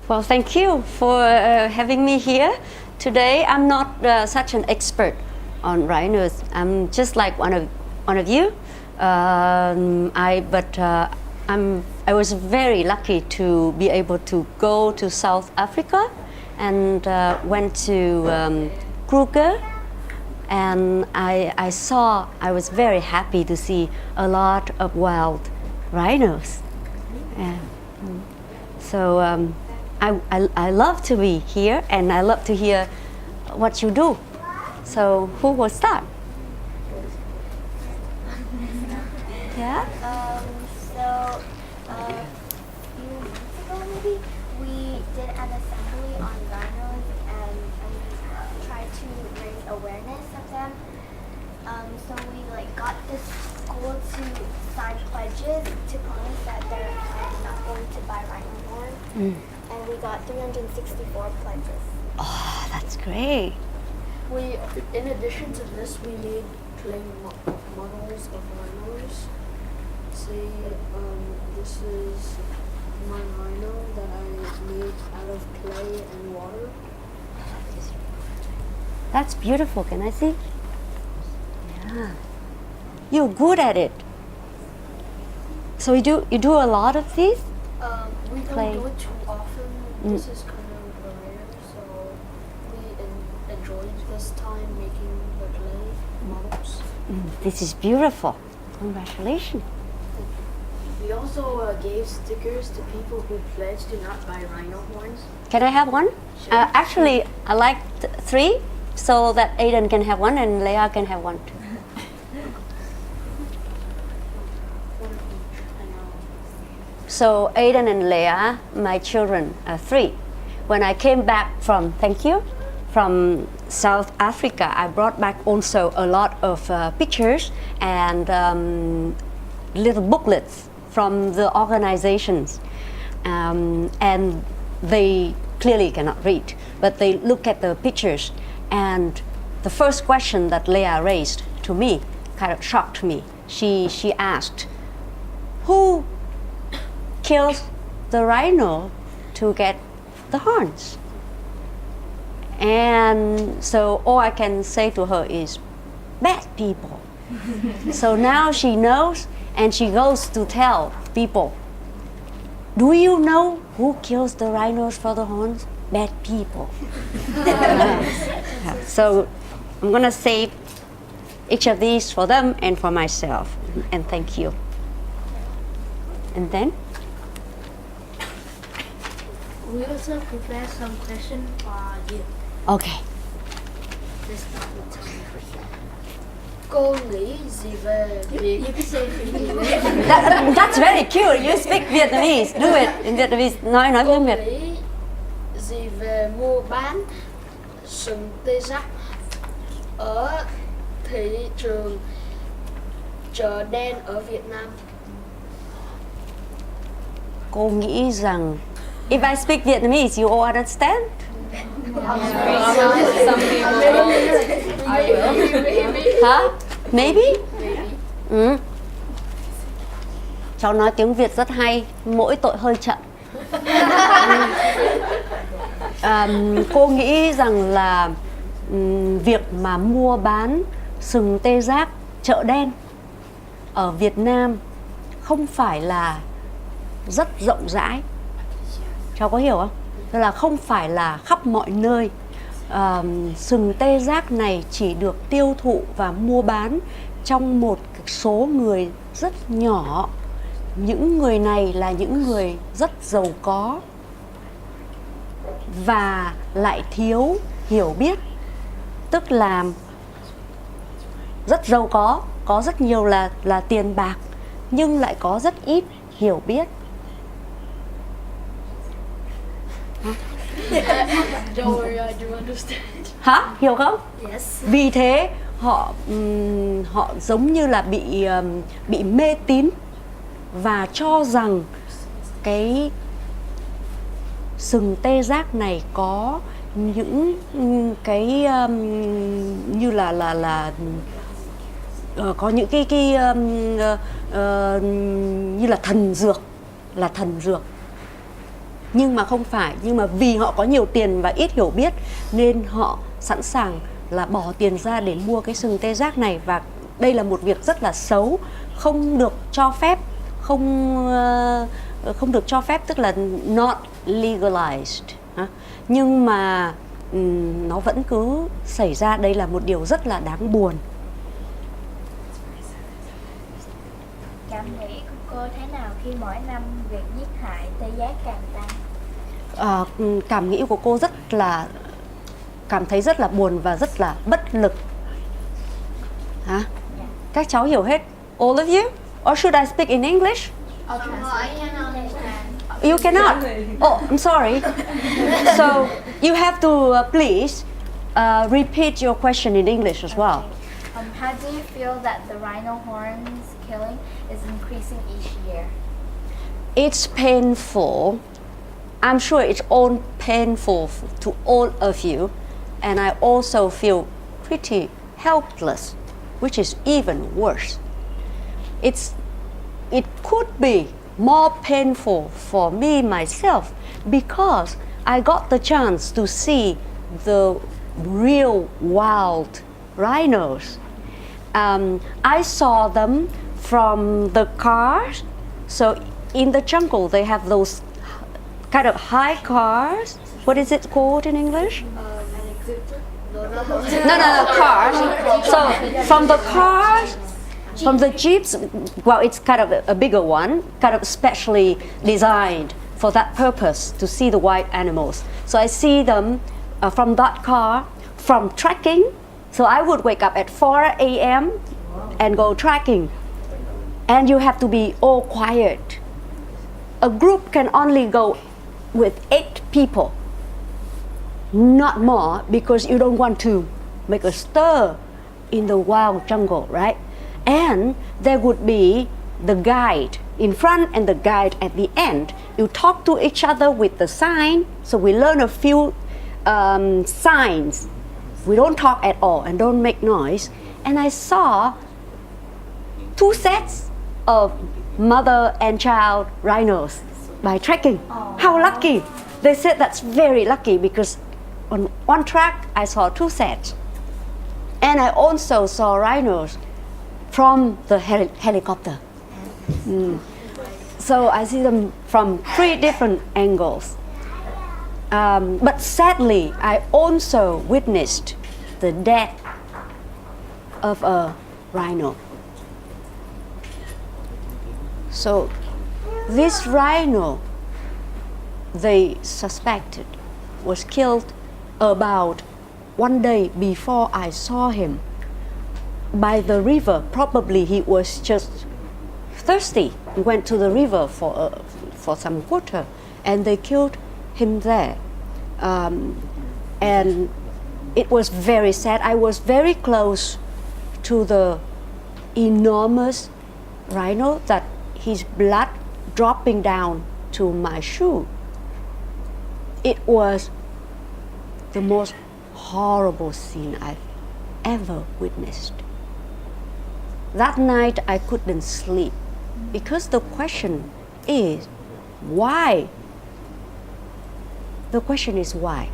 Well, thank you for having me here today. I'm not such an expert on rhinos. I'm just like one of you. I was very lucky to be able to go to South Africa and went to Kruger, and I was very happy to see a lot of wild rhinos. So I love to be here, and I love to hear what you do. So who will start? Yeah? So a few months ago maybe, we did an assembly on rhinos and we tried to raise awareness of them. So we got the school to sign pledges to promise that they're not going to buy rhino horn. And we got 364 pledges. Oh, that's great. In addition to this, we made clay models of rhinos. See, this is my rhino that I made out of clay and water. That's beautiful. Can I see? Yeah. You're good at it. So you do a lot of these? We don't Clay. do it too often. This is kind of rare, so we enjoyed this time making the clay models. This is beautiful. Congratulations. We also gave stickers to people who pledged to not buy rhino horns. Can I have one? Sure. Actually, I like 3, so that Aiden can have one and Leah can have one too. One of each. So Aiden and Leah, my children, are 3. When I came back from South Africa, I brought back also a lot of pictures and little booklets from the organizations, and they clearly cannot read, but they look at the pictures, and the first question that Leah raised to me kind of shocked me. She asked, who kills the rhino to get the horns? And so all I can say to her is, bad people. So now she knows, and she goes to tell people, do you know who kills the rhinos for the horns? Bad people. So I'm gonna save each of these for them and for myself, and thank you. And then? We also prepared some questions for you. Okay. Let's start with Tommy first. Cô nghĩ gì về việc You can say That's very cute. You speak Vietnamese. Do it in Vietnamese. Nói Cô tiếng Việt. nghĩ gì về mua bán sừng tê giác ở thị trường chợ đen ở Việt Nam? Cô nghĩ rằng, if I speak Vietnamese, you all understand? Some people. I will. Huh? Maybe? Cháu nói tiếng Việt rất hay, mỗi tội hơi chậm. Cô nghĩ rằng là việc mà mua bán sừng tê giác chợ đen ở Việt Nam không phải là rất rộng rãi. Cháu có hiểu không? Tức là không phải là khắp mọi nơi. Sừng tê giác này chỉ được tiêu thụ và mua bán trong một số người rất nhỏ. Những người này là những người rất giàu có và lại thiếu hiểu biết. Tức là rất giàu có rất nhiều là tiền bạc, nhưng lại có rất ít hiểu biết. Do you understand? Hả? Hiểu không? Yes. Vì thế họ giống như là bị mê tín và cho rằng cái sừng tê giác này có những cái như là có những cái như là thần dược, nhưng mà không phải. Nhưng mà vì họ có nhiều tiền và ít hiểu biết nên họ sẵn sàng là bỏ tiền ra để mua cái sừng tê giác này. Và đây là một việc rất là xấu, không được cho phép, không được cho phép, tức là not legalized. Nhưng mà nó vẫn cứ xảy ra. Đây là một điều rất là đáng buồn. Cảm nghĩ của cô thế nào khi mỗi năm việc giết hại tê giác càng tăng? Cảm nghĩ của cô cảm thấy rất là buồn và rất là bất lực. Hả? Các cháu hiểu hết? All of you? Or should I speak in English? You cannot? Oh, I'm sorry. So you have to please repeat your question in English as well. How do you feel that the rhino horns killing is increasing each year? It's painful. I'm sure it's all painful to all of you, and I also feel pretty helpless, which is even worse. It could be more painful for me myself because I got the chance to see the real wild rhinos. I saw them from the cars. So in the jungle they have those kind of high cars. What is it called in English? No, cars. So from the cars, from the jeeps, well, it's kind of a bigger one, kind of specially designed for that purpose, to see the wild animals. So I see them from that car, from trekking. So I would wake up at 4 a.m. and go trekking. And you have to be all quiet. A group can only go with 8 people, not more, because you don't want to make a stir in the wild jungle, right? And there would be the guide in front and the guide at the end. You talk to each other with the sign. So we learn a few signs. We don't talk at all and don't make noise. And I saw 2 sets of mother and child rhinos by trekking. How lucky! They said that's very lucky because on one track I saw 2 sets. And I also saw rhinos from the helicopter. So I see them from 3 different angles. But sadly, I also witnessed the death of a rhino. So this rhino, they suspected, was killed about 1 day before I saw him by the river. Probably he was just thirsty. He went to the river for some water, and they killed him there. And it was very sad. I was very close to the enormous rhino that his blood dropping down to my shoe. It was the most horrible scene I've ever witnessed. That night I couldn't sleep because the question is why? The question is why?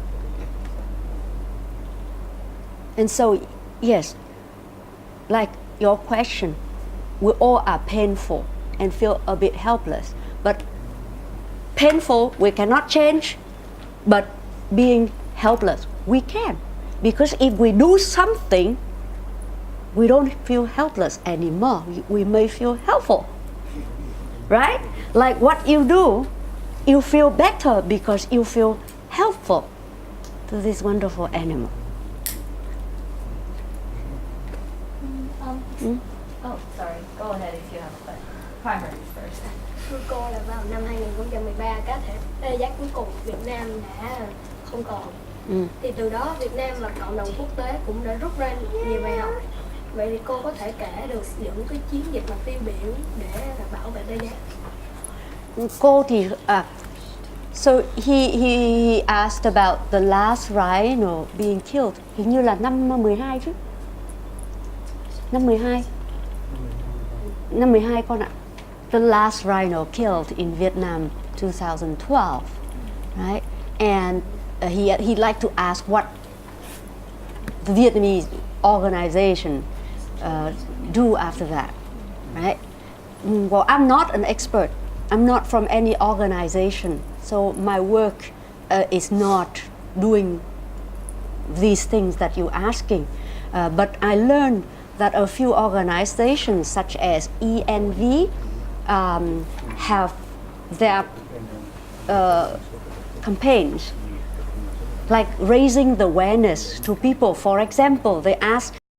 And so, yes, like your question, we all are painful and feel a bit helpless. But painful, we cannot change, but being helpless, we can. Because if we do something, we don't feel helpless anymore. We may feel helpful, right? Like what you do, you feel better because you feel helpful to this wonderful animal. Oh, sorry. Go ahead if you have a primary first. Thưa cô là vào năm 2013 cá thể tê giác cuối cùng Việt Nam đã không còn. Thì từ đó Việt Nam và cộng đồng quốc tế cũng đã rút ra nhiều bài học. Vậy thì cô có thể kể được những cái chiến dịch mà tiêu biểu để bảo vệ tê giác? Cô thì so he asked about the last rhino being killed. Hình như là năm 12 chứ. Năm 12. Năm 12 con ạ. The last rhino killed in Vietnam 2012. right? And he'd like to ask what the Vietnamese organization do after that, right? Well, I'm not an expert. I'm not from any organization, so my work is not doing these things that you're asking. But I learned that a few organizations such as ENV have their campaigns like raising the awareness to people. For example, they ask